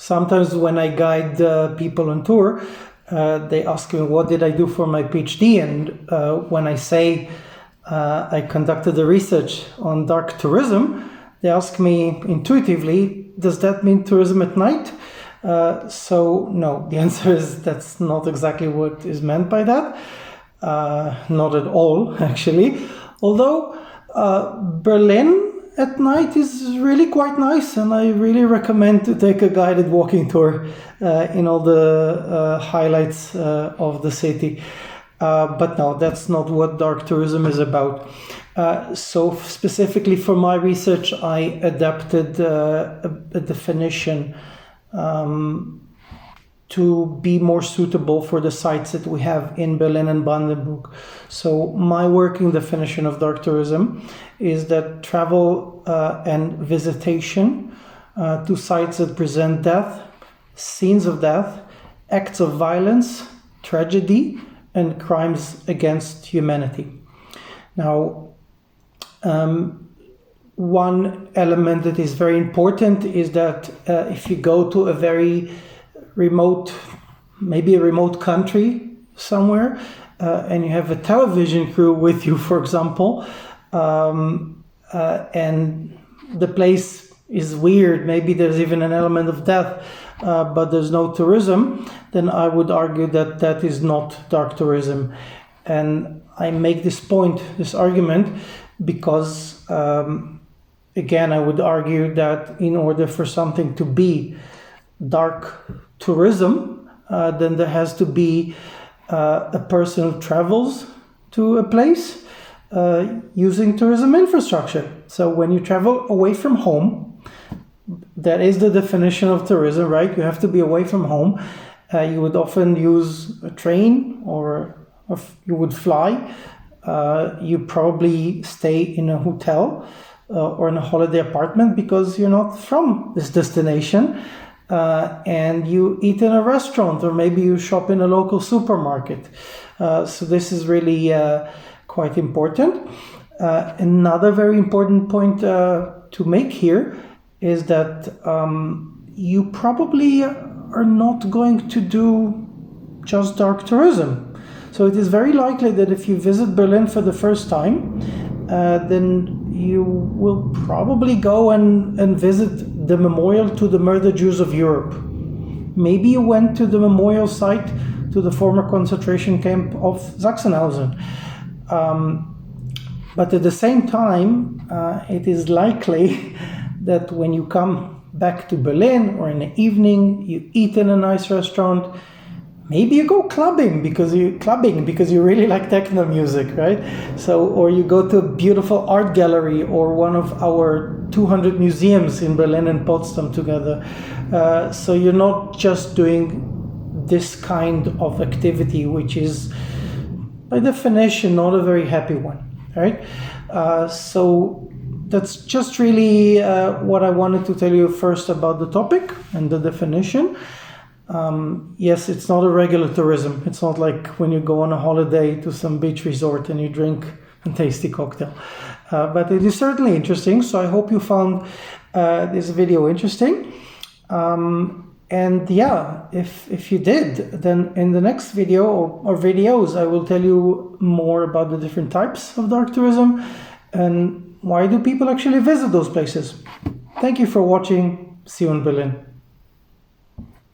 sometimes when I guide people on tour, they ask me, what did I do for my PhD? And when I say I conducted the research on dark tourism, they ask me intuitively, does that mean tourism at night? So no, the answer is that's not exactly what is meant by that. Not at all, actually. Although Berlin at night is really quite nice, and I really recommend to take a guided walking tour in all the highlights of the city. But no, that's not what dark tourism is about. So specifically for my research, I adapted a definition to be more suitable for the sites that we have in Berlin and Brandenburg. So my working definition of dark tourism is that travel and visitation to sites that present death, scenes of death, acts of violence, tragedy, and crimes against humanity. Now, one element that is very important is that if you go to a very remote, maybe a remote country somewhere, and you have a television crew with you, for example, and the place is weird, maybe there's even an element of death, but there's no tourism, then I would argue that that is not dark tourism. And I make this point, this argument, because again, I would argue that in order for something to be dark tourism, then there has to be a person who travels to a place using tourism infrastructure. So when you travel away from home, that is the definition of tourism, right? You have to be away from home. You would often use a train or you would fly. You probably stay in a hotel or in a holiday apartment because you're not from this destination. And you eat in a restaurant, or maybe you shop in a local supermarket. So this is really quite important. Another very important point to make here is that you probably are not going to do just dark tourism. So it is very likely that if you visit Berlin for the first time, then you will probably go and visit the memorial to the murdered Jews of Europe. Maybe you went to the memorial site to the former concentration camp of Sachsenhausen. But at the same time, it is likely that when you come back to Berlin or in the evening, you eat in a nice restaurant, maybe you go clubbing because you really like techno music, right? So, or you go to a beautiful art gallery or one of our 200 museums in Berlin and Potsdam together. So you're not just doing this kind of activity, which is by definition not a very happy one, right? So that's just really what I wanted to tell you first about the topic and the definition. Yes, it's not a regular tourism. It's not like when you go on a holiday to some beach resort and you drink a tasty cocktail. But it is certainly interesting. So I hope you found this video interesting. And yeah, if you did, then in the next video or videos, I will tell you more about the different types of dark tourism and why do people actually visit those places. Thank you for watching. See you in Berlin.